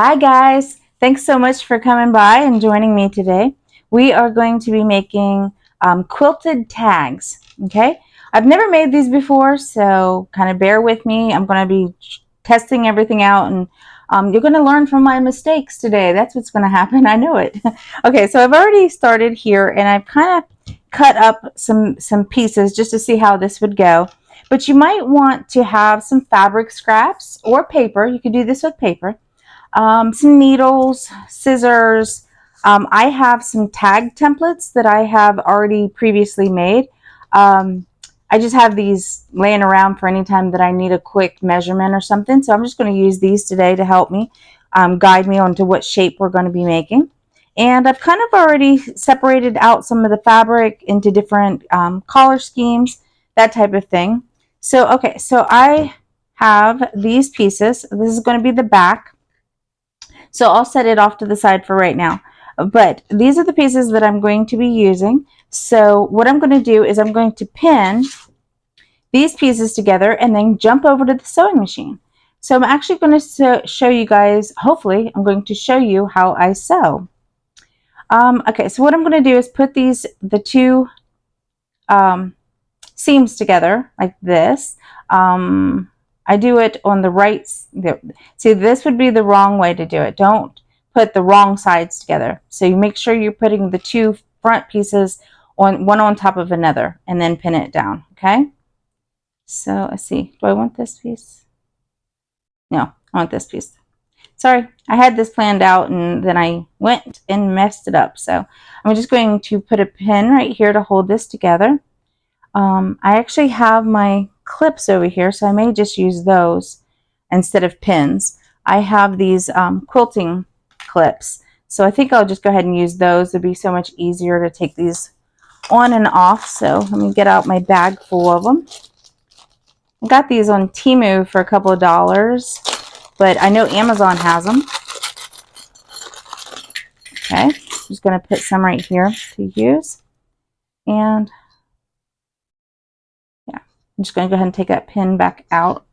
Hi guys, thanks so much for coming by and joining me today. We are going to be making quilted tags, okay? I've never made these before, so kind of bear with me. I'm going to be testing everything out and you're going to learn from my mistakes today. That's what's going to happen. I know it. Okay, so I've already started here and I've kind of cut up some pieces just to see how this would go. But you might want to have some fabric scraps or paper. You could do this with paper, some needles, scissors. I have some tag templates that I have already previously made. I just have these laying around for any time that I need a quick measurement or something. So I'm just going to use these today to help me guide me onto what shape we're going to be making. And I've kind of already separated out some of the fabric into different collar schemes, that type of thing. So, okay, so I have these pieces. This is going to be the back. So I'll set it off to the side for right now. But these are the pieces that I'm going to be using. So what I'm going to do is I'm going to pin these pieces together and then jump over to the sewing machine. So I'm actually going to show you guys, hopefully, I'm going to show you how I sew. Okay, so what I'm going to do is put the two seams together like this. I do it on the right. See, this would be the wrong way to do it. Don't put the wrong sides together. So you make sure you're putting the two front pieces on one on top of another and then pin it down. Okay. So let's see. Do I want this piece? No, I want this piece. Sorry, I had this planned out and then I went and messed it up. So I'm just going to put a pin right here to hold this together. I actually have my clips over here, so I may just use those instead of pins. I have these quilting clips, so I think I'll just go ahead and use those. It'd be so much easier to take these on and off. So let me get out my bag full of them. I got these on Temu for a couple of dollars, but I know Amazon has them. Okay, I'm just going to put some right here to use. And I'm just going to go ahead and take that pin back out.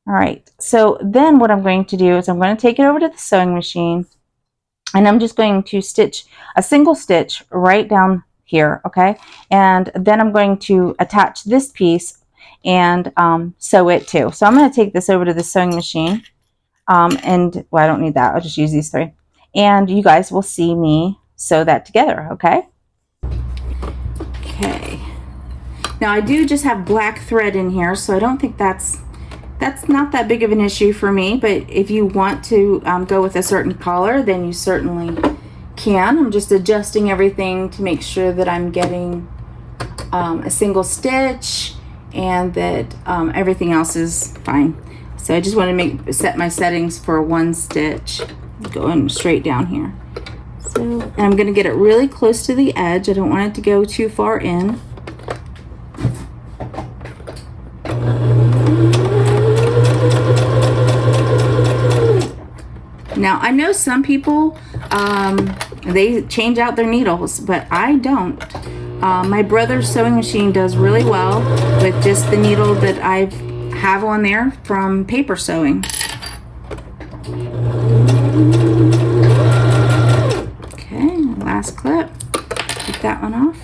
All right, so then what I'm going to do is I'm going to take it over to the sewing machine and I'm just going to stitch a single stitch right down here, okay? And then I'm going to attach this piece and sew it too. So I'm going to take this over to the sewing machine and, well, I don't need that. I'll just use these three. And you guys will see me sew that together, okay? Okay. Now I do just have black thread in here, so I don't think that's not that big of an issue for me, but if you want to go with a certain color, then you certainly can. I'm just adjusting everything to make sure that I'm getting a single stitch and that everything else is fine. So I just want to set my settings for one stitch going straight down here. So, and I'm going to get it really close to the edge. I don't want it to go too far in. Now, I know some people, they change out their needles, but I don't. My brother's sewing machine does really well with just the needle that I have on there from paper sewing. Okay, last clip. Take that one off.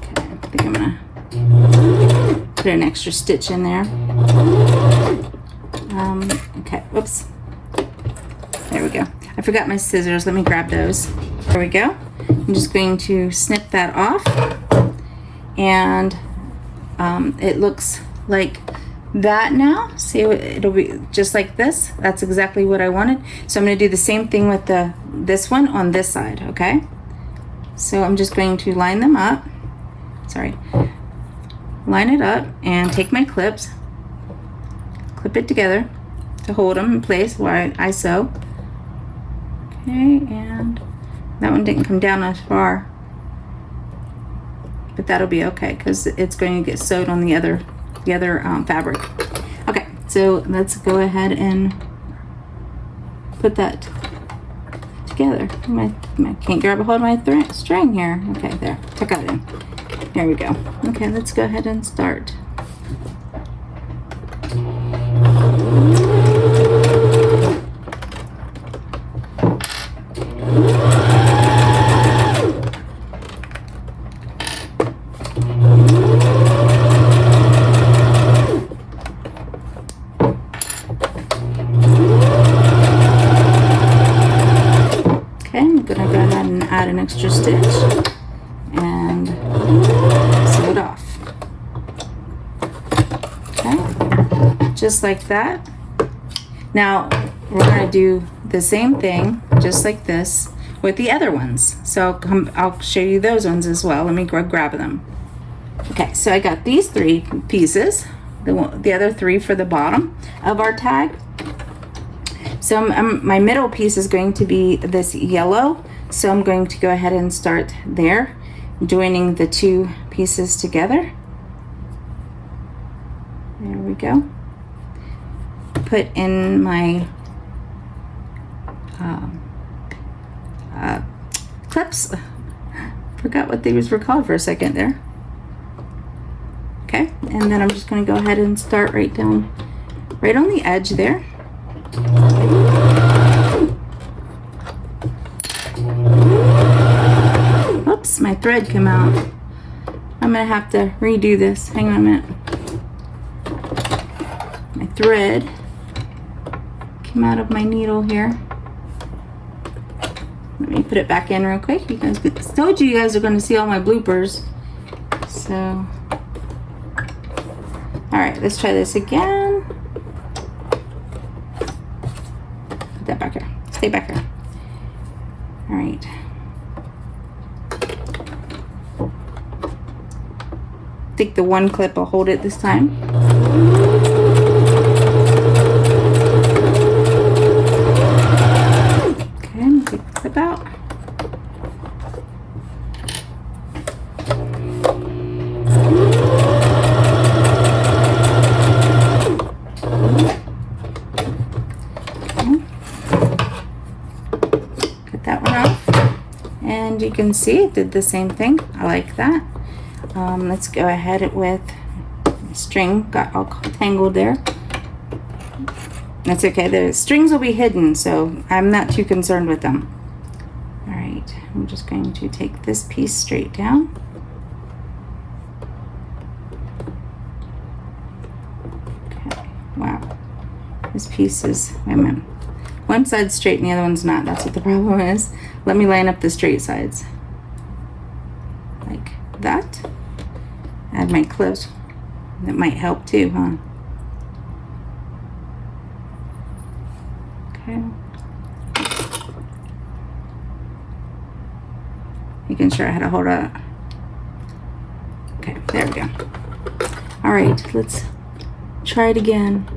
Okay, I think I'm gonna put an extra stitch in there. Okay, whoops. There we go. I forgot my scissors. Let me grab those. There we go. I'm just going to snip that off. And it looks like that now. See, it'll be just like this. That's exactly what I wanted. So I'm going to do the same thing with this one on this side, okay? So I'm just going to line them up. Sorry. Line it up and take my clips, clip it together to hold them in place while I sew. Okay, and that one didn't come down as far, but that'll be okay because it's going to get sewed on the other fabric. Okay, so let's go ahead and put that together. I can't grab a hold of my string here. Okay, there, tuck that in. There we go. Okay, let's go ahead and start. extra stitch and sew it off. Okay, just like that. Now we're going to do the same thing just like this with the other ones. So I'll show you those ones as well. Let me grab them. Okay, so I got these 3 pieces, the other 3 for the bottom of our tag. So my middle piece is going to be this yellow. So I'm going to go ahead and start there, joining the 2 pieces together. There we go. Put in my clips. Forgot what these were called for a second there. Okay, and then I'm just going to go ahead and start right on the edge there. Oops, my thread came out. I'm going to have to redo this. Hang on a minute. My thread came out of my needle here. Let me put it back in real quick. You guys, I told you guys are going to see all my bloopers. So, all right, let's try this again. Put that back here. Stay back here. All right. I think the one clip will hold it this time. Okay, take the clip out. And you can see it did the same thing. I like that. Let's go ahead with string. Got all tangled there. That's okay. The strings will be hidden, so I'm not too concerned with them. All right, I'm just going to take this piece straight down. Okay. Wow. This piece is, wait a minute. One side's straight and the other one's not. That's what the problem is. Let me line up the straight sides. Like that. Add my clips. That might help too, huh? Okay. Making sure I had a hold of it. Okay, there we go. All right, let's try it again.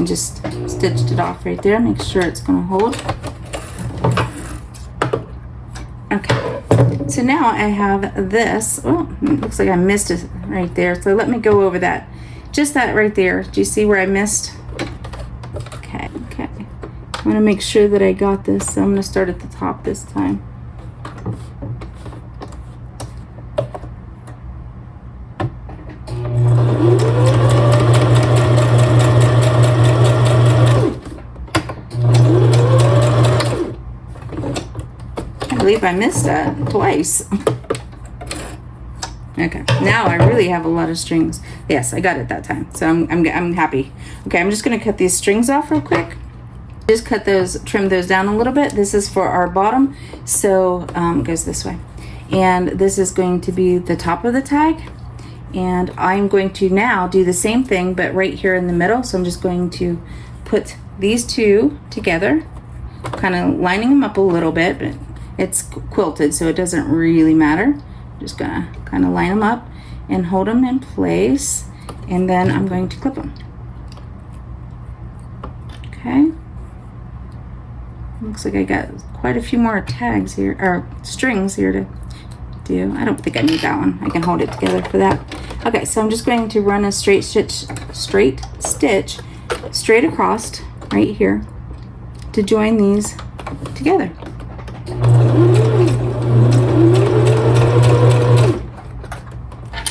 Just stitched it off right there. Make sure it's going to hold. Okay, so now I have this. Oh, it looks like I missed it right there. So let me go over that. Just that right there. Do you see where I missed? Okay, okay. I'm going to make sure that I got this. So I'm going to start at the top this time. I believe I missed that twice. Okay, now I really have a lot of strings. Yes, I got it that time, so I'm happy. Okay, I'm just gonna cut these strings off real quick. Just cut those, trim those down a little bit. This is for our bottom, so it goes this way, and this is going to be the top of the tag. And I'm going to now do the same thing, but right here in the middle. So I'm just going to put these 2 together, kind of lining them up a little bit, but it's quilted, so it doesn't really matter. Just gonna kind of line them up and hold them in place, and then I'm going to clip them. Okay. Looks like I got quite a few more tags here, or strings here to do. I don't think I need that one. I can hold it together for that. Okay, so I'm just going to run a straight stitch straight across right here to join these together.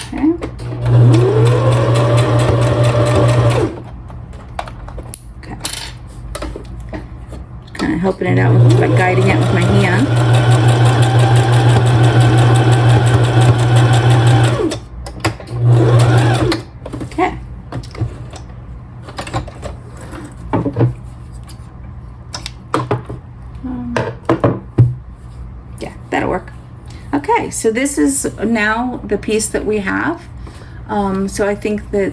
Okay. Okay. guiding it with my hand. Okay. Yeah, that'll work. Okay, so this is now the piece that we have. So I think that,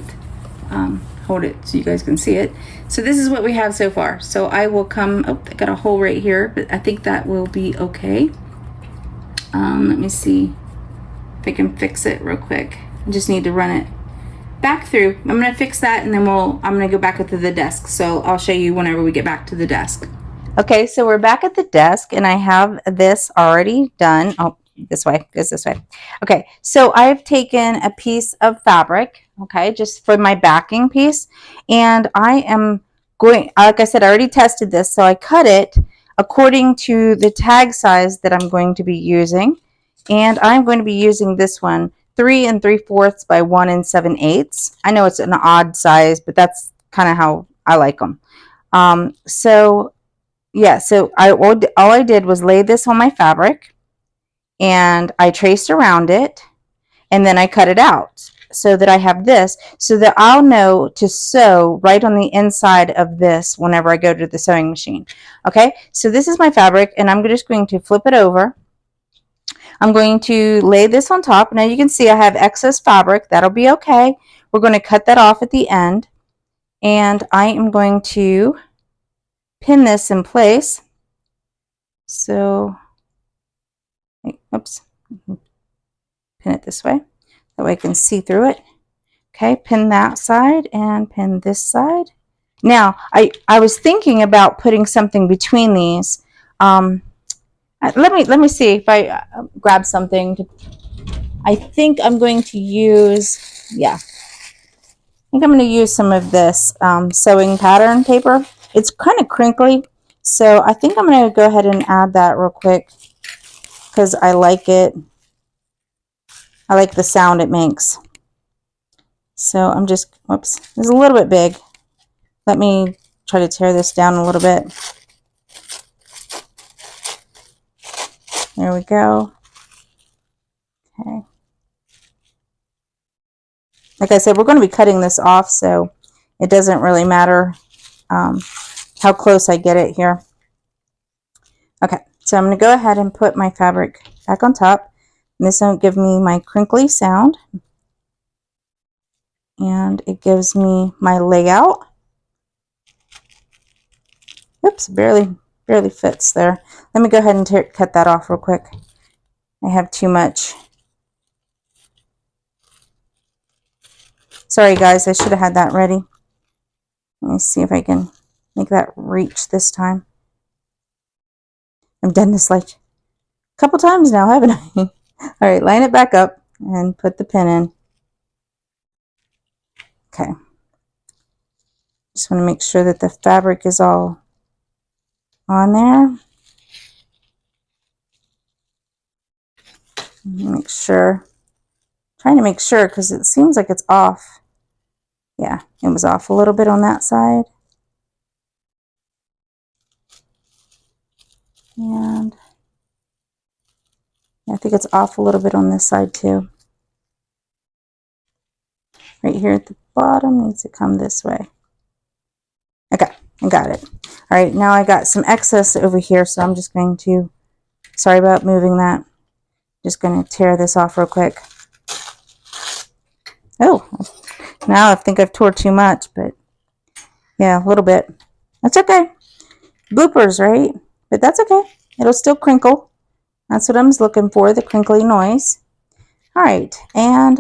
hold it so you guys can see it. So this is what we have so far. So I will come, oh, I got a hole right here, but I think that will be okay. Let me see if I can fix it real quick. I just need to run it back through. I'm gonna fix that and then I'm gonna go back to the desk. So I'll show you whenever we get back to the desk. Okay, so we're back at the desk and I have this already done. Oh, this way, goes this way. Okay, so I've taken a piece of fabric, okay, just for my backing piece, and I am going, like I said, I already tested this, so I cut it according to the tag size that I'm going to be using, and I'm going to be using this one, 3 3/4 by 1 7/8. I know it's an odd size, but that's kind of how I like them. So yeah, so all I did was lay this on my fabric, and I traced around it, and then I cut it out so that I have this, so that I'll know to sew right on the inside of this whenever I go to the sewing machine. Okay, so this is my fabric, and I'm just going to flip it over. I'm going to lay this on top. Now you can see I have excess fabric. That'll be okay. We're going to cut that off at the end, and I am going to pin this in place. So oops, pin it this way, that way I can see through it. Okay, pin that side and pin this side. Now, I was thinking about putting something between these. Let me see if I grab something. I think I'm going to use, yeah, I think I'm going to use some of this sewing pattern paper. It's kind of crinkly, so I think I'm going to go ahead and add that real quick, because I like it. I like the sound it makes. So I'm just, whoops, it's a little bit big. Let me try to tear this down a little bit. There we go. Okay. Like I said, we're going to be cutting this off, so it doesn't really matter how close I get it here. Okay, so I'm going to go ahead and put my fabric back on top. And this will give me my crinkly sound. And it gives me my layout. Oops, barely fits there. Let me go ahead and cut that off real quick. I have too much. Sorry guys, I should have had that ready. Let me see if I can make that reach this time. I've done this like a couple times now, haven't I? All right, line it back up and put the pin in. Okay. Just want to make sure that the fabric is all on there. Make sure. Trying to make sure because it seems like it's off. Yeah, it was off a little bit on that side. And I think it's off a little bit on this side too. Right here at the bottom needs to come this way. Okay, I got it. All right, now I got some excess over here, so I'm just going to, sorry about moving that. Just going to tear this off real quick. Oh, now I think I've tore too much, but yeah, a little bit. That's okay. Bloopers, right? But that's okay. It'll still crinkle. That's what I'm looking for, the crinkly noise. All right, and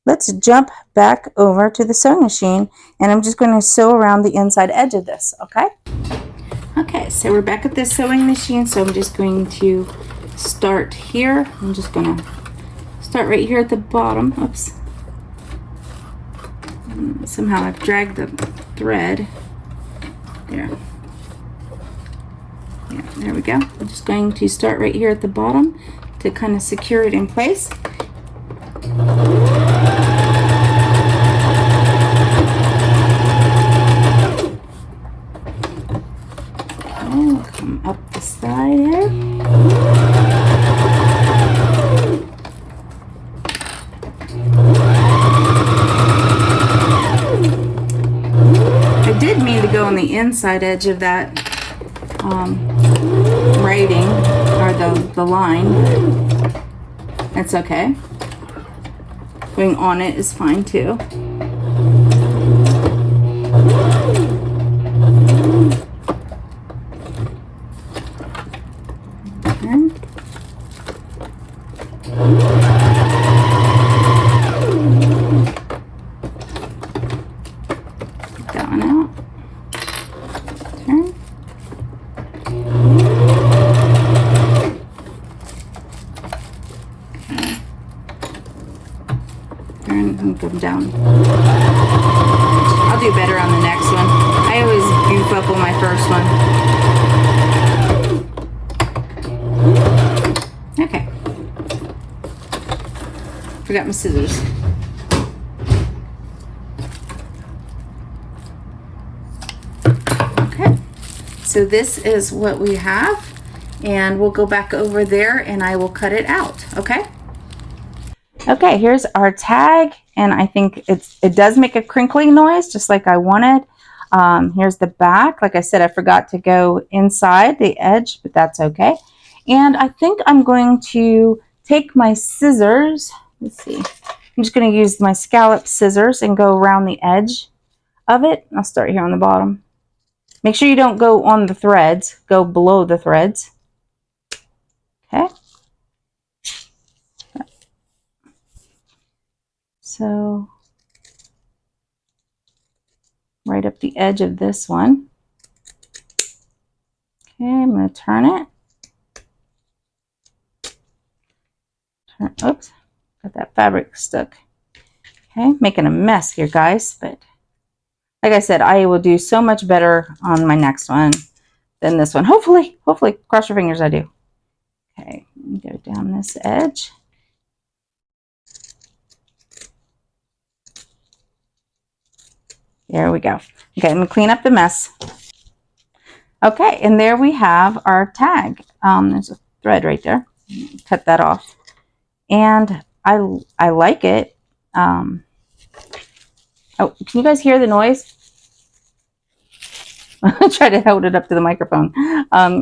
let's jump back over to the sewing machine, and I'm just going to sew around the inside edge of this, okay? Okay, so we're back at the sewing machine, so I'm just going to start here. I'm just going to start right here at the bottom. Oops. Somehow I've dragged the thread. There. Yeah, there we go. I'm just going to start right here at the bottom to kind of secure it in place. Oh, come inside edge of that writing, or the line. It's okay. Going on it is fine too. That one out. Turn. Turn and go down. I'll do better on the next one. I always goof up on my first one. Okay. Forgot my scissors. Okay. So this is what we have, and we'll go back over there and I will cut it out, okay? Okay, here's our tag, and I think it does make a crinkling noise just like I wanted. Here's the back. Like I said, I forgot to go inside the edge, but that's okay. And I think I'm going to take my scissors. Let's see. I'm just going to use my scallop scissors and go around the edge of it. I'll start here on the bottom. Make sure you don't go on the threads. Go below the threads. Okay. So right up the edge of this one. Okay, I'm going to turn it. Oops, got that fabric stuck. Okay, making a mess here, guys, but like I said, I will do so much better on my next one than this one. Hopefully, cross your fingers I do. Okay, go down this edge. There we go. Okay, I'm gonna clean up the mess. Okay, and there we have our tag. There's a thread right there. Cut that off. And I like it. Oh, can you guys hear the noise? I try to hold it up to the microphone.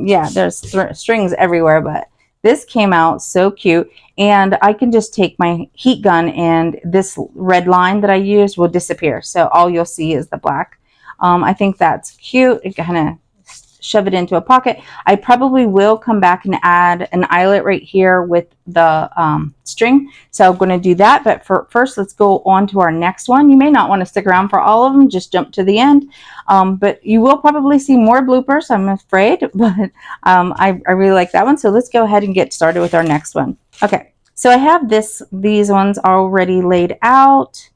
Yeah, there's strings everywhere, but this came out so cute. And I can just take my heat gun and this red line that I used will disappear. So all you'll see is the black. I think that's cute. It kind of shove it into a pocket. I probably will come back and add an eyelet right here with the string. So I'm going to do that. But first, let's go on to our next one. You may not want to stick around for all of them. Just jump to the end. But you will probably see more bloopers, I'm afraid. But I really like that one. So let's go ahead and get started with our next one. Okay. So I have these ones already laid out.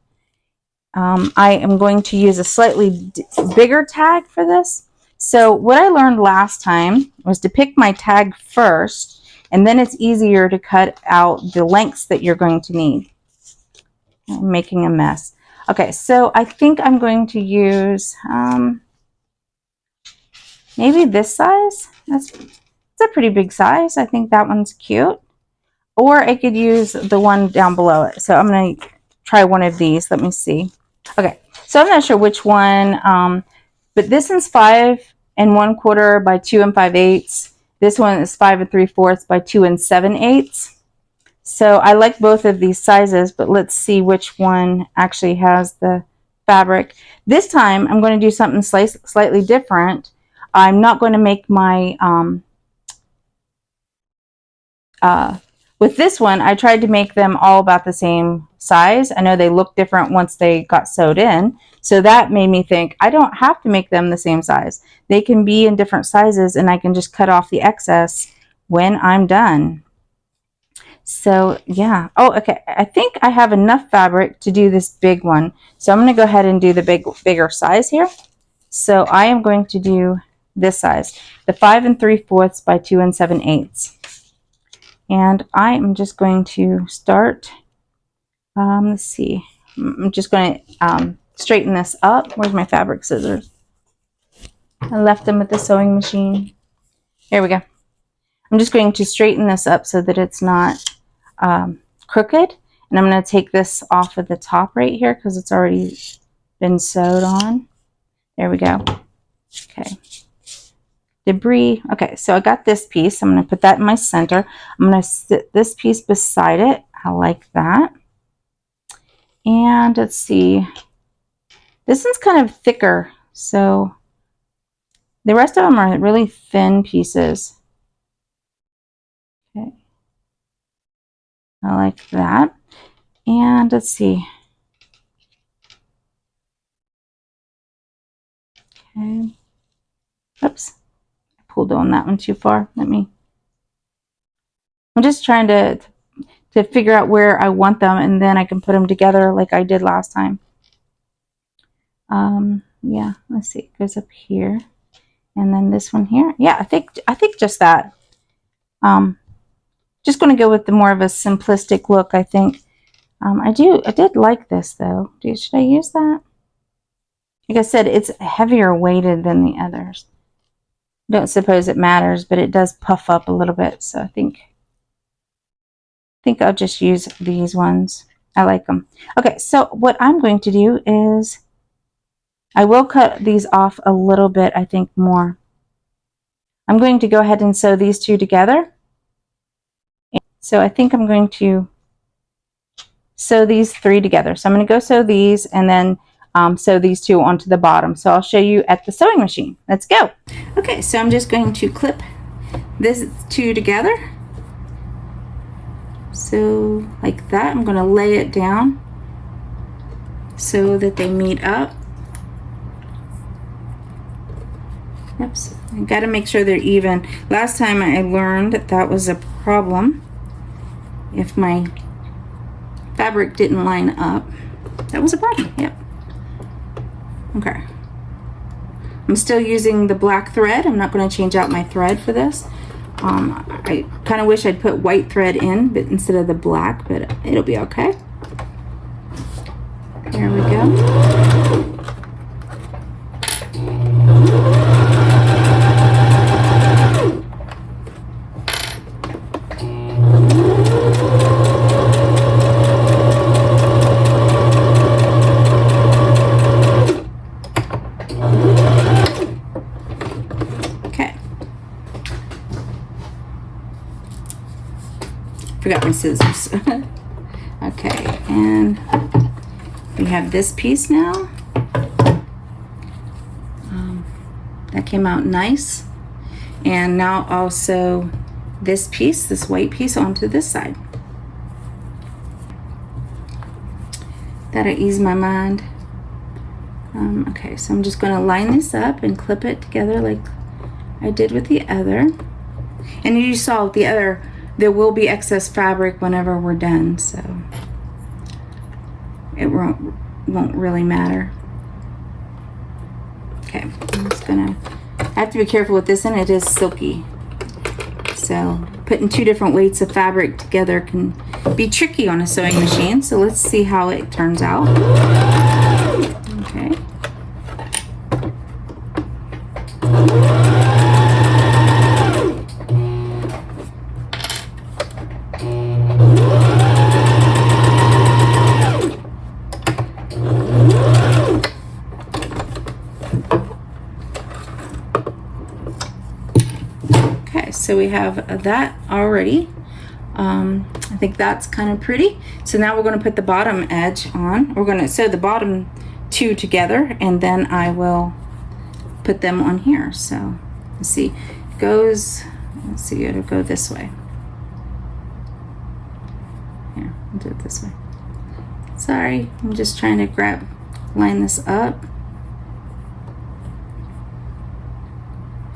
I am going to use a slightly bigger tag for this. So what I learned last time was to pick my tag first, and then it's easier to cut out the lengths that you're going to need. I'm making a mess. Okay, so I think I'm going to use maybe this size. It's a pretty big size. I think that one's cute. Or I could use the one down below it. So I'm going to try one of these. Let me see. Okay, so I'm not sure which one. But this one's 5 1/4 by 2 5/8. This one is 5 3/4 by 2 7/8. So I like both of these sizes, but let's see which one actually has the fabric. This time I'm going to do something slightly different. I'm not going to make my with this one, I tried to make them all about the same size. I know they look different once they got sewed in. So that made me think, I don't have to make them the same size. They can be in different sizes and I can just cut off the excess when I'm done. So yeah. Oh, okay. I think I have enough fabric to do this big one. So I'm going to go ahead and do the bigger size here. So I am going to do this size, the 5 3/4 by 2 7/8. And I am just going to start, let's see, I'm just going to straighten this up. Where's my fabric scissors? I left them at the sewing machine. There we go. I'm just going to straighten this up so that it's not crooked. And I'm going to take this off of the top right here because it's already been sewed on. There we go. Okay. Debris. Okay, so I got this piece. I'm going to put that in my center. I'm going to sit this piece beside it. I like that. And let's see. This one's kind of thicker, so the rest of them are really thin pieces. Okay. I like that. And let's see. Okay. Oops. I pulled on that one too far. I'm just trying to figure out where I want them, and then I can put them together like I did last time. Yeah, let's see. It goes up here. And then this one here. Yeah, I think just that. Just going to go with the more of a simplistic look, I think. I did like this though. Should I use that? Like I said, it's heavier weighted than the others. Don't suppose it matters, but it does puff up a little bit. So I think I'll just use these ones. I like them. Okay, so what I'm going to do is I will cut these off a little bit, I think more. I'm going to go ahead and sew these two together. So I think I'm going to sew these three together. So I'm going to go sew these and then sew these two onto the bottom. So I'll show you at the sewing machine. Let's go. Okay, so I'm just going to clip this two together. So like that, I'm going to lay it down so that they meet up. Oops, I got to make sure they're even. Last time I learned that was a problem if my fabric didn't line up. That was a problem. Yep. Okay. I'm still using the black thread. I'm not going to change out my thread for this. I kind of wish I'd put white thread in, but instead of the black, but it'll be okay. There we go. Forgot my scissors. Okay, and we have this piece now. That came out nice. And now I'll sew this piece, this white piece, onto this side. That'll ease my mind. Okay, so I'm just going to line this up and clip it together like I did with the other. And you saw with the other, there will be excess fabric whenever we're done, so it won't really matter. Okay, I'm just gonna, I have to be careful with this one, it is silky. So putting two different weights of fabric together can be tricky on a sewing machine, so let's see how it turns out. Okay. So we have that already. I think that's kind of pretty. So now we're going to put the bottom edge on. We're going to sew the bottom two together, and then I will put them on here. So let's see, it goes, let's see, it'll go this way. Here, I'll do it this way. Sorry, I'm just trying to line this up.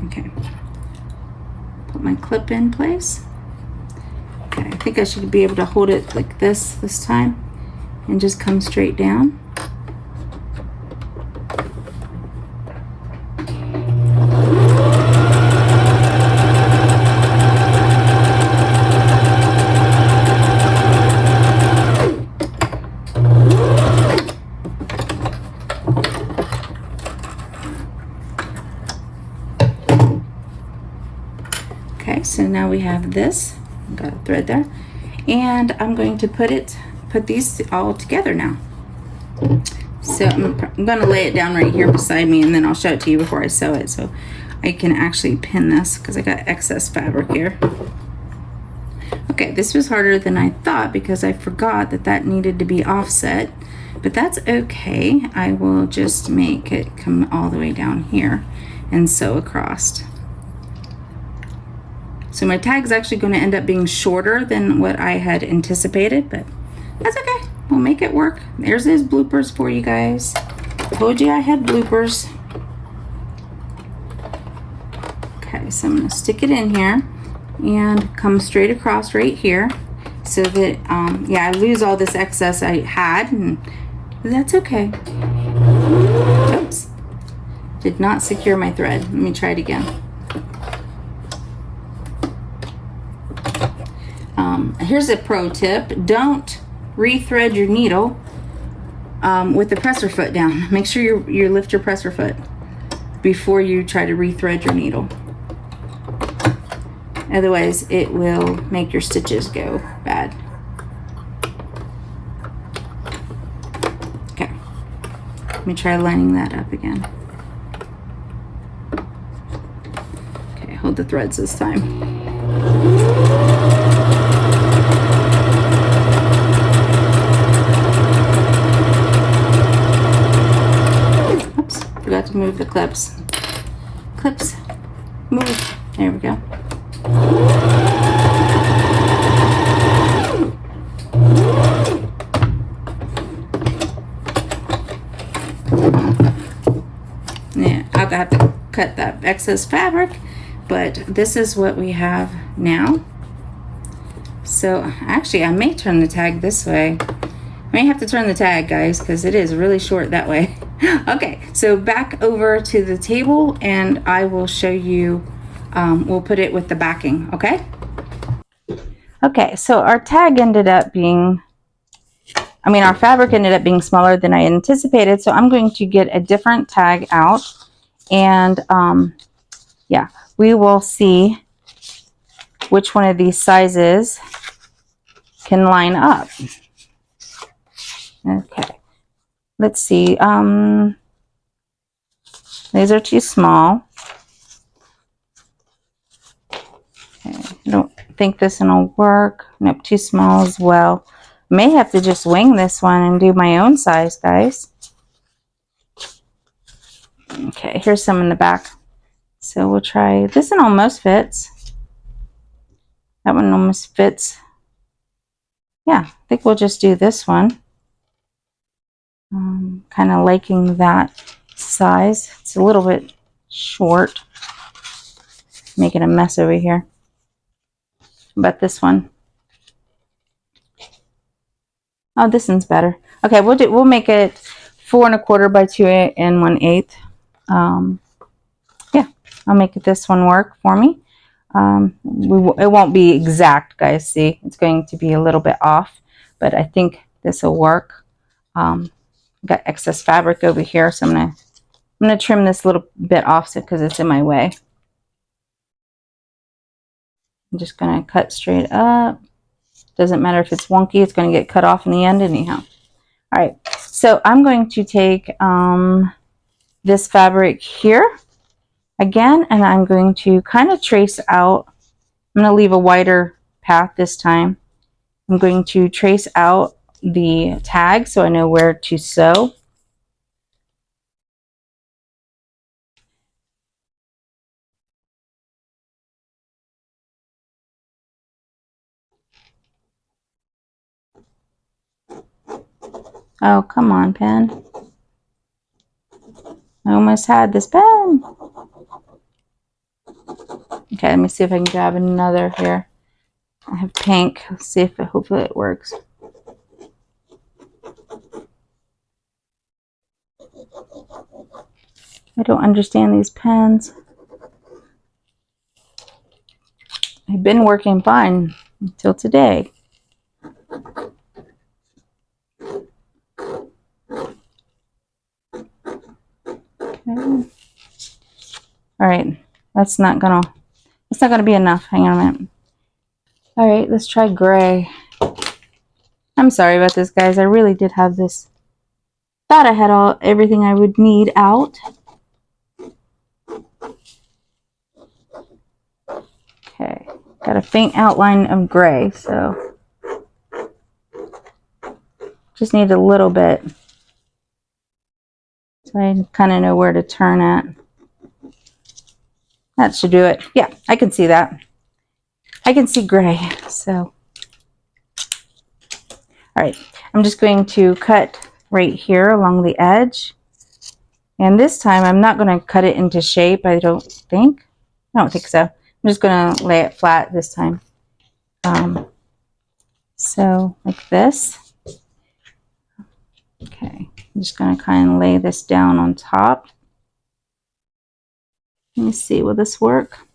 Okay. Put my clip in place. Okay, I think I should be able to hold it like this time and just come straight down. Okay, so now we have this. I've got a thread there, and I'm going to put these all together now. So I'm going to lay it down right here beside me, and then I'll show it to you before I sew it, so I can actually pin this because I got excess fabric here. Okay, this was harder than I thought because I forgot that that needed to be offset, but that's okay. I will just make it come all the way down here and sew across. So my tag is actually going to end up being shorter than what I had anticipated, but that's okay. We'll make it work. There's those bloopers for you guys. Told you I had bloopers. Okay, so I'm going to stick it in here and come straight across right here so that, yeah, I lose all this excess I had, and that's okay. Oops. Did not secure my thread. Let me try it again. Here's a pro tip. Don't rethread your needle with the presser foot down. Make sure you lift your presser foot before you try to rethread your needle. Otherwise, it will make your stitches go bad. Okay, let me try lining that up again. Okay, hold the threads this time. Forgot to move the clips. Clips, move. There we go. Yeah, I'll have to cut that excess fabric, but this is what we have now. So actually, I may turn the tag this way. I may have to turn the tag, guys, because it is really short that way. Okay, so back over to the table, and I will show you, we'll put it with the backing, okay? Okay, so our tag ended up being, our fabric ended up being smaller than I anticipated, so I'm going to get a different tag out, and yeah, we will see which one of these sizes can line up. Okay. Let's see, these are too small. Okay, I don't think this one will work. Nope, too small as well. May have to just wing this one and do my own size, guys. Okay, here's some in the back. So we'll try, this one almost fits. That one almost fits. Yeah, I think we'll just do this one. Kind of liking that size. It's a little bit short. Making a mess over here. But this one. Oh, this one's better. Okay, we'll make it 4 1/4 by 2 1/8. Yeah, I'll make this one work for me. It won't be exact, guys. See, it's going to be a little bit off, but I think this will work. Got excess fabric over here, so I'm gonna trim this little bit off because it's in my way. I'm just gonna cut straight up. Doesn't matter if it's wonky, it's gonna get cut off in the end anyhow. All right, so I'm going to take this fabric here again, and I'm going to kind of trace out. I'm going to leave a wider path this time. I'm going to trace out the tag so I know where to sew. Oh, come on, pen. I almost had this pen. Okay, let me see if I can grab another here. I have pink. Let's see if hopefully it works. I don't understand these pens. They've been working fine until today. Okay. All right, that's not gonna be enough. Hang on a minute. All right, let's try gray. I'm sorry about this, guys. I really did have this thought I had everything I would need out. Okay, got a faint outline of gray, so just need a little bit. So I kind of know where to turn at. That should do it. Yeah, I can see that. I can see gray, so. All right, I'm just going to cut right here along the edge. And this time I'm not going to cut it into shape, I don't think. I don't think so. I'm just going to lay it flat this time. So like this. Okay, I'm just going to kind of lay this down on top. Let me see, will this work?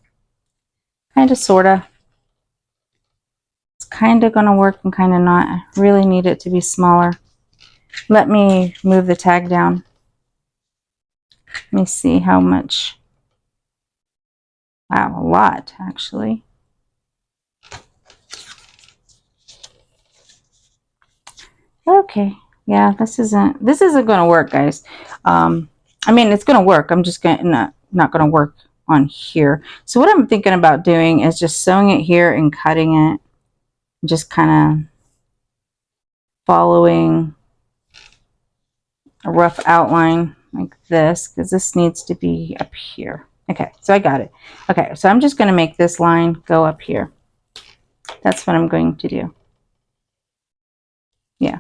Kind of, sort of. It's kind of going to work and kind of not. I really need it to be smaller. Let me move the tag down. Let me see how much. Wow, a lot actually. Okay, yeah, this isn't going to work, guys. I mean, it's going to work. I'm just going to not going to work on here. So what I'm thinking about doing is just sewing it here and cutting it. Just kind of following a rough outline like this, because this needs to be up here. Okay, so I got it. Okay, so I'm just going to make this line go up here. That's what I'm going to do. Yeah.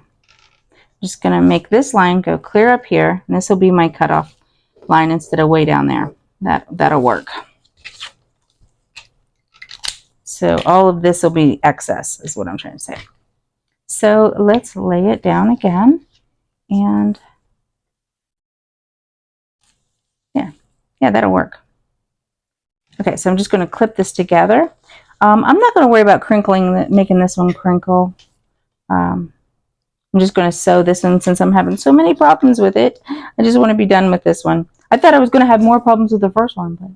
Just going to make this line go clear up here, and this will be my cutoff line instead of way down there. That'll work. So all of this will be excess is what I'm trying to say. So let's lay it down again, and yeah, that'll work. Okay, so I'm just going to clip this together. I'm not going to worry about crinkling, making this one crinkle. I'm just going to sew this one since I'm having so many problems with it. I just want to be done with this one. I thought I was going to have more problems with the first one, but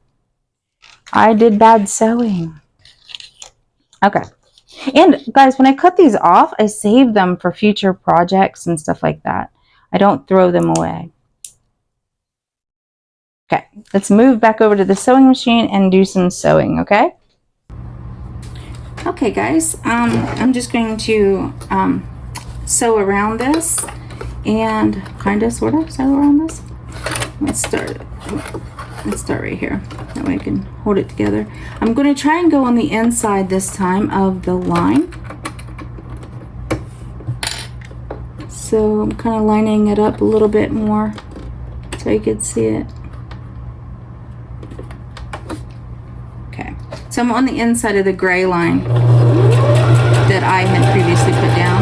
I did bad sewing. Okay. And guys, when I cut these off, I save them for future projects and stuff like that. I don't throw them away. Okay, let's move back over to the sewing machine and do some sewing, okay? Okay, guys, I'm just going to sew around this and kind of, sort of sew around this. Let's start right here. That way I can hold it together. I'm going to try and go on the inside this time of the line. So I'm kind of lining it up a little bit more so you can see it. Okay, so I'm on the inside of the gray line that I had previously put down.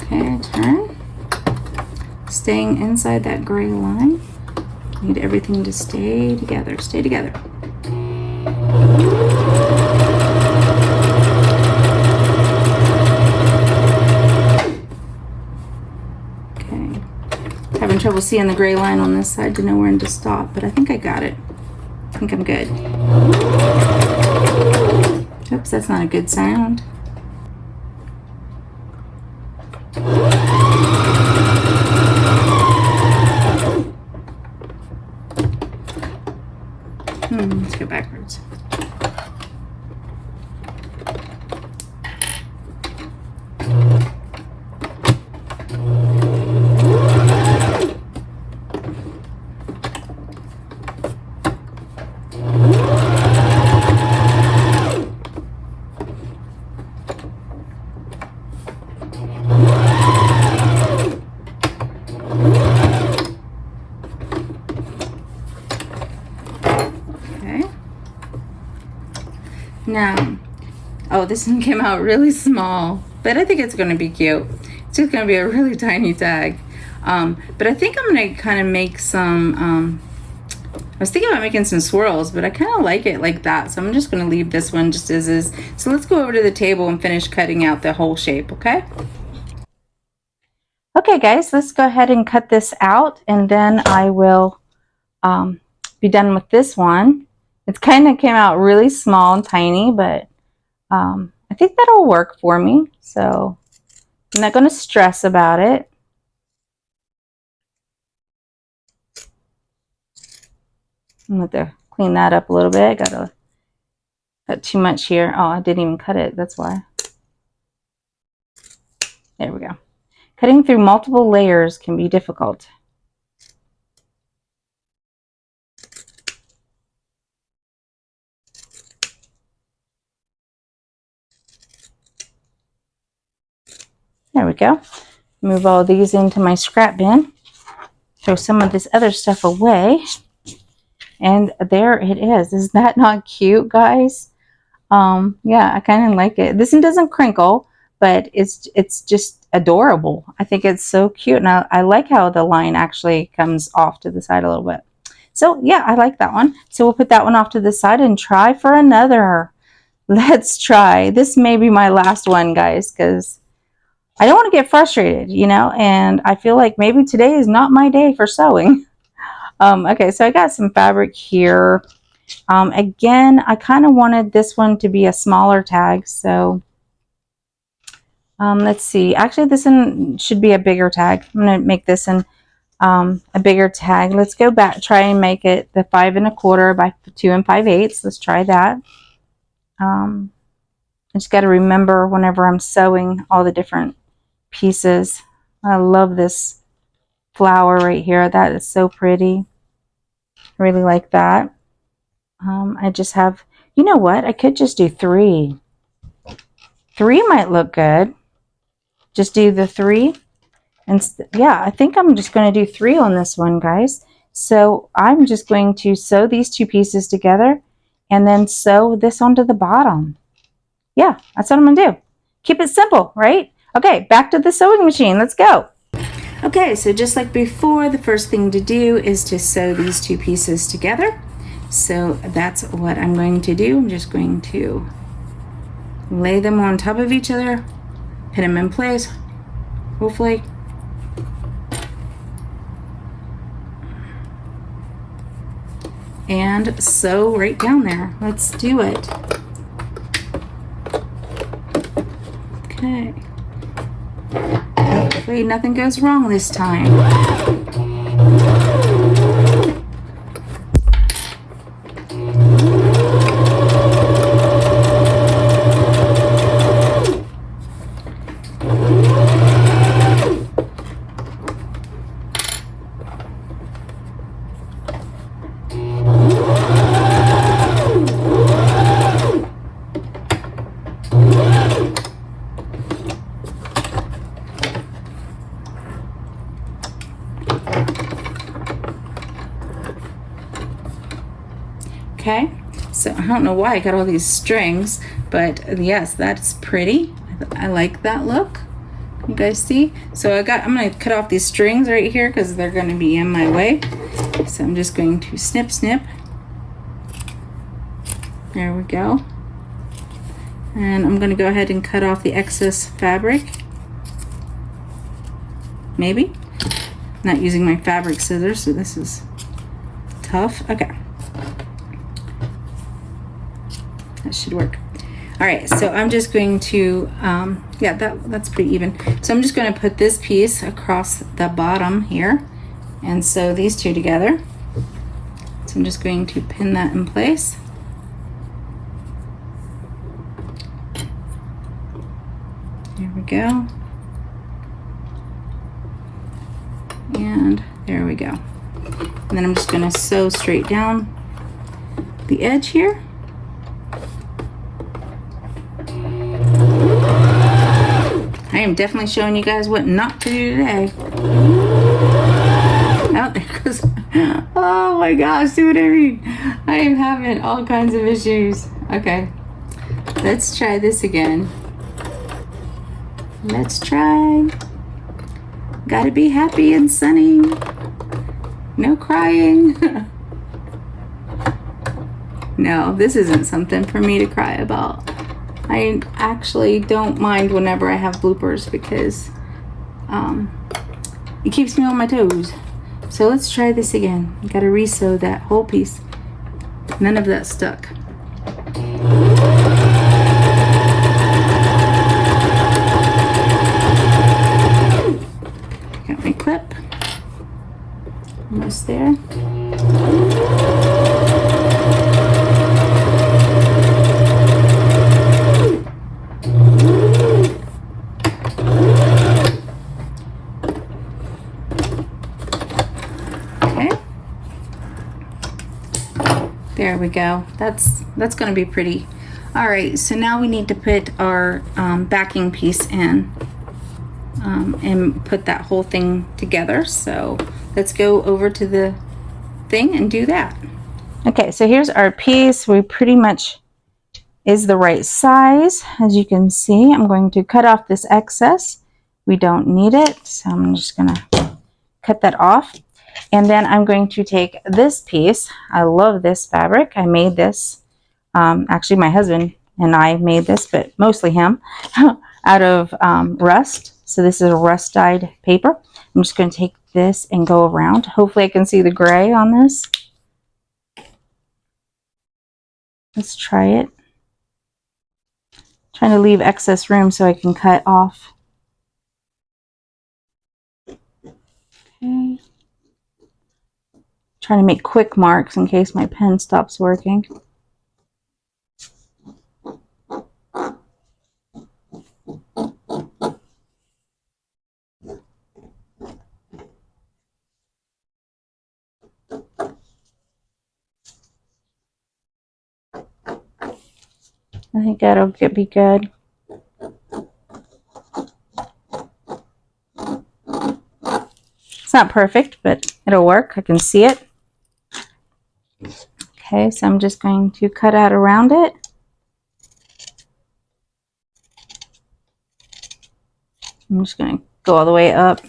Okay, turn. Staying inside that gray line. Need everything to stay together. Stay together. Okay. Having trouble seeing the gray line on this side to know when to stop, but I think I got it. I think I'm good. Oops, that's not a good sound. Let's go backwards. Now, oh, this one came out really small, but I think it's going to be cute. It's just going to be a really tiny tag. But I think I'm going to kind of make some, I was thinking about making some swirls, but I kind of like it like that. So I'm just going to leave this one just as is. So let's go over to the table and finish cutting out the whole shape, okay? Okay, guys, let's go ahead and cut this out, and then I will be done with this one. It's kind of came out really small and tiny, but I think that'll work for me. So I'm not going to stress about it. I'm going to clean that up a little bit. Got too much here. Oh, I didn't even cut it. That's why. There we go. Cutting through multiple layers can be difficult. There we go. Move all these into my scrap bin. Throw some of this other stuff away. And there it is. Is that not cute, guys? Yeah, I kind of like it. This one doesn't crinkle, but it's just adorable. I think it's so cute. And I like how the line actually comes off to the side a little bit. So yeah, I like that one. So we'll put that one off to the side and try for another. Let's try. This may be my last one, guys, because I don't want to get frustrated, you know, and I feel like maybe today is not my day for sewing. Okay, so I got some fabric here. Again, I kind of wanted this one to be a smaller tag, so let's see. Actually, this one should be a bigger tag. I'm going to make this one a bigger tag. Let's go back, try and make it the 5 1/4 by 2 5/8. Let's try that. I just got to remember whenever I'm sewing all the different pieces. I love this flower right here. That is so pretty. I really like that. I just have, you know what? I could just do 3. 3 might look good. Just do the 3. And yeah, I think I'm just going to do 3 on this one, guys. So I'm just going to sew these 2 pieces together and then sew this onto the bottom. Yeah, that's what I'm going to do. Keep it simple, right? Okay, back to the sewing machine. Let's go. Okay, so just like before, the first thing to do is to sew these 2 pieces together. So that's what I'm going to do. I'm just going to lay them on top of each other, pin them in place, hopefully. And sew right down there. Let's do it. Okay. Hopefully nothing goes wrong this time. Okay, so I don't know why I got all these strings, but yes, that's pretty. I like that look. You guys see? So I'm going to cut off these strings right here because they're going to be in my way. So I'm just going to snip, snip. There we go. And I'm going to go ahead and cut off the excess fabric. Maybe. Not using my fabric scissors, so this is tough. Okay. That should work. All right, so I'm just going to, yeah, that's pretty even. So I'm just going to put this piece across the bottom here and sew these 2 together. So I'm just going to pin that in place. There we go. And there we go. And then I'm just going to sew straight down the edge here. I am definitely showing you guys what not to do today. Oh, there goes. Oh my gosh, see what I mean? I am having all kinds of issues. Okay, let's try this again. Let's try. Gotta be happy and sunny. No crying. No, this isn't something for me to cry about. I actually don't mind whenever I have bloopers because it keeps me on my toes. So let's try this again. You gotta re-sew that whole piece. None of that stuck. Got my clip. Almost there. Okay. There we go. That's going to be pretty. All right, so now we need to put our backing piece in and put that whole thing together. So let's go over to the thing and do that. Okay, so here's our piece. We pretty much is the right size. As you can see, I'm going to cut off this excess. We don't need it, so I'm just gonna cut that off. And then I'm going to take this piece. I love this fabric. I made this, actually my husband and I made this, but mostly him, out of rust. So this is a rust dyed paper. I'm just going to take this and go around. Hopefully I can see the gray on this. Let's try it. Trying to leave excess room so I can cut off. Okay. Trying to make quick marks in case my pen stops working. I think that'll be good. It's not perfect, but it'll work. I can see it. Okay, so I'm just going to cut out around it. I'm just going to go all the way up.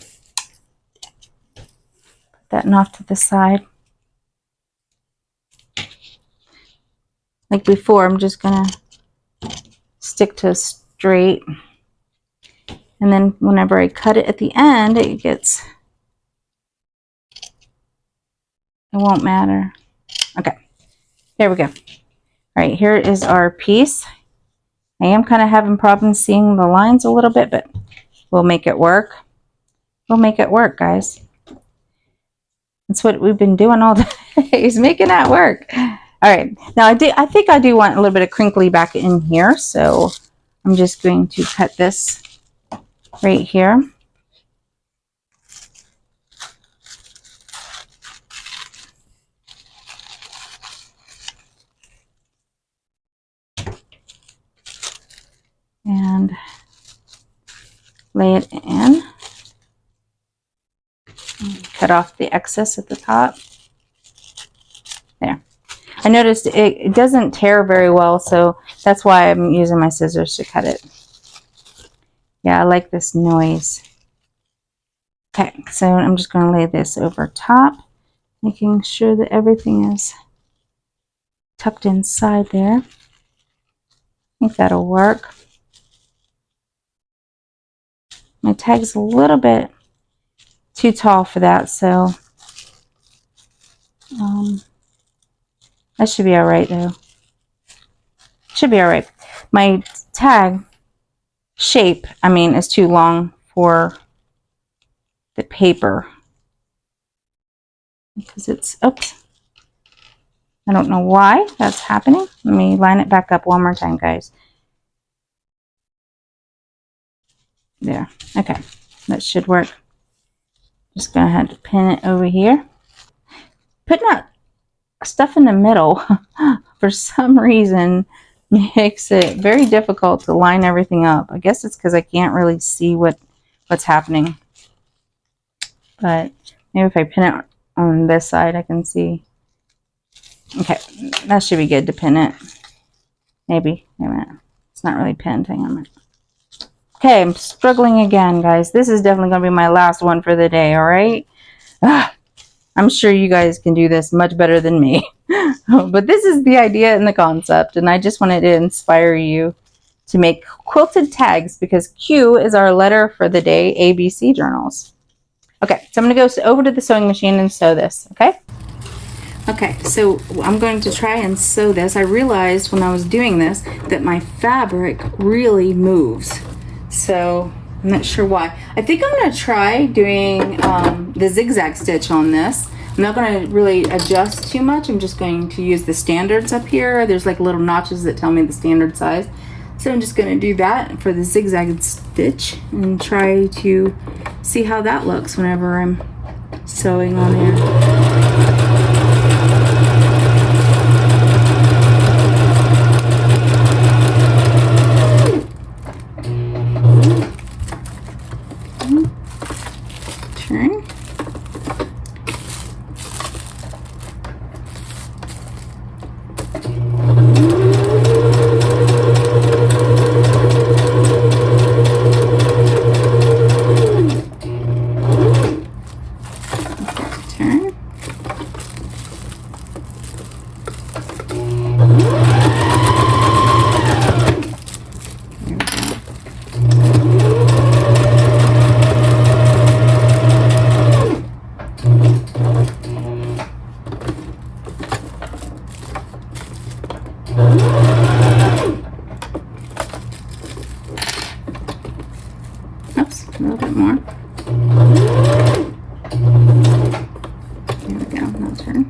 Put that off to the side. Like before, I'm just going to stick to straight. And then whenever I cut it at the end, it won't matter. Okay, there we go. All right, here is our piece. I am kind of having problems seeing the lines a little bit, but we'll make it work. We'll make it work, guys. That's what we've been doing all day, is making that work. All right, now I think I do want a little bit of crinkly back in here, so I'm just going to cut this right here. And lay it in. Cut off the excess at the top. There. I noticed it doesn't tear very well, so that's why I'm using my scissors to cut it. Yeah, I like this noise. Okay, so I'm just going to lay this over top, making sure that everything is tucked inside there. I think that'll work. My tag's a little bit too tall for that, so that should be all right though. Should be all right. My tag shape, is too long for the paper because it's, oops, I don't know why that's happening. Let me line it back up one more time, guys. There. Okay, that should work. Just gonna have to pin it over here. Putting that stuff in the middle for some reason makes it very difficult to line everything up. I guess it's because I can't really see what's happening. But maybe if I pin it on this side, I can see. Okay, that should be good to pin it. Maybe. Wait a minute. It's not really pinned. Hang on a minute. Okay, I'm struggling again, guys. This is definitely going to be my last one for the day, all right? I'm sure you guys can do this much better than me. But this is the idea and the concept, and I just wanted to inspire you to make quilted tags because Q is our letter for the day, ABC journals. Okay, so I'm going to go over to the sewing machine and sew this, okay? Okay, so I'm going to try and sew this. I realized when I was doing this that my fabric really moves. So I'm not sure why. I think I'm going to try doing the zigzag stitch on this. I'm not going to really adjust too much. I'm just going to use the standards up here. There's like little notches that tell me the standard size. So I'm just going to do that for the zigzag stitch and try to see how that looks whenever I'm sewing on here. Turn. Turn. Oops, a little bit more. There we go, now turn.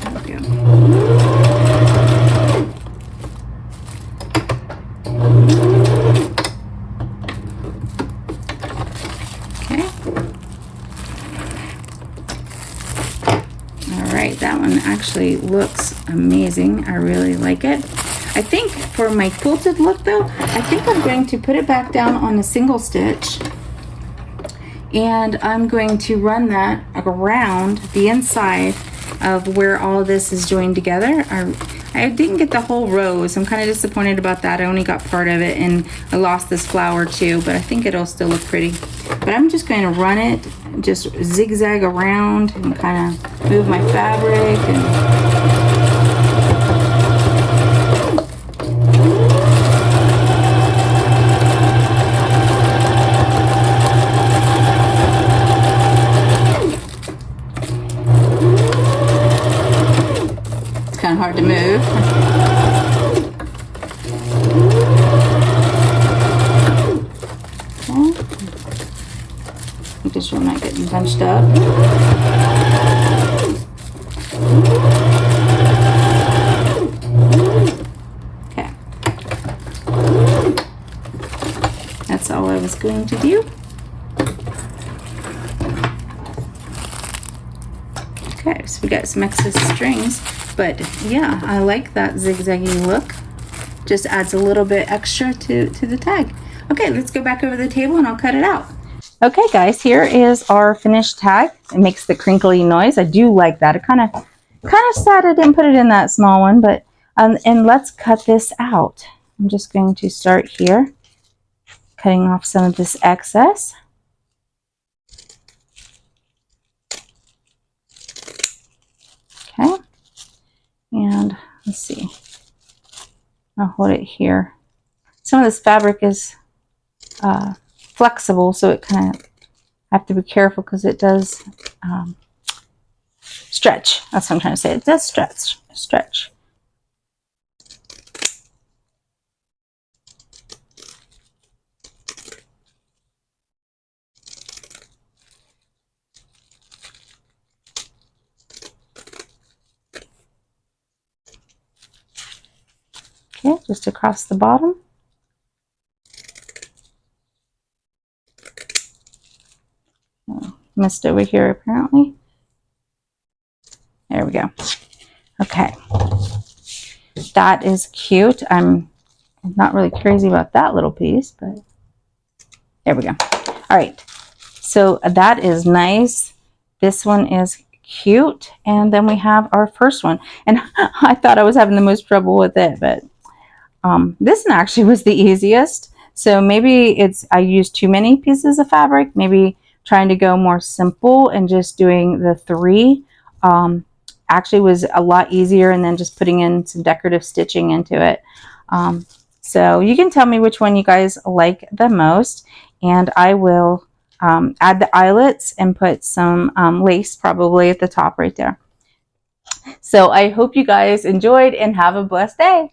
There we go. Okay. Alright, that one actually looks amazing. I really like it. I think for my quilted look though, I think I'm going to put it back down on a single stitch and I'm going to run that around the inside of where all this is joined together. I didn't get the whole row, so I'm kind of disappointed about that. I only got part of it and I lost this flower too, but I think it'll still look pretty. But I'm just going to run it, just zigzag around and kind of move my fabric and kind of hard to move. Okay. Making sure I'm not getting bunched up. Okay. That's all I was going to do. Okay, so we got some excess strings, but yeah, I like that zigzaggy look. Just adds a little bit extra to the tag. Okay, let's go back over the table and I'll cut it out. Okay guys, here is our finished tag. It makes the crinkly noise. I do like that. It kind of sad I didn't put it in that small one, but and let's cut this out. I'm just going to start here, cutting off some of this excess. Okay, and let's see. I'll hold it here. Some of this fabric is flexible, so it kind of have to be careful because it does stretch. That's what I'm trying to say. It does stretch. Okay, just across the bottom. Oh, missed over here apparently. There we go. Okay, that is cute. I'm not really crazy about that little piece, but there we go. All right, so that is nice. This one is cute, and then we have our first one, and I thought I was having the most trouble with it, but this one actually was the easiest. So maybe it's I used too many pieces of fabric, maybe trying to go more simple and just doing the 3 actually was a lot easier, and then just putting in some decorative stitching into it. So you can tell me which one you guys like the most, and I will add the eyelets and put some lace probably at the top right there. So I hope you guys enjoyed and have a blessed day.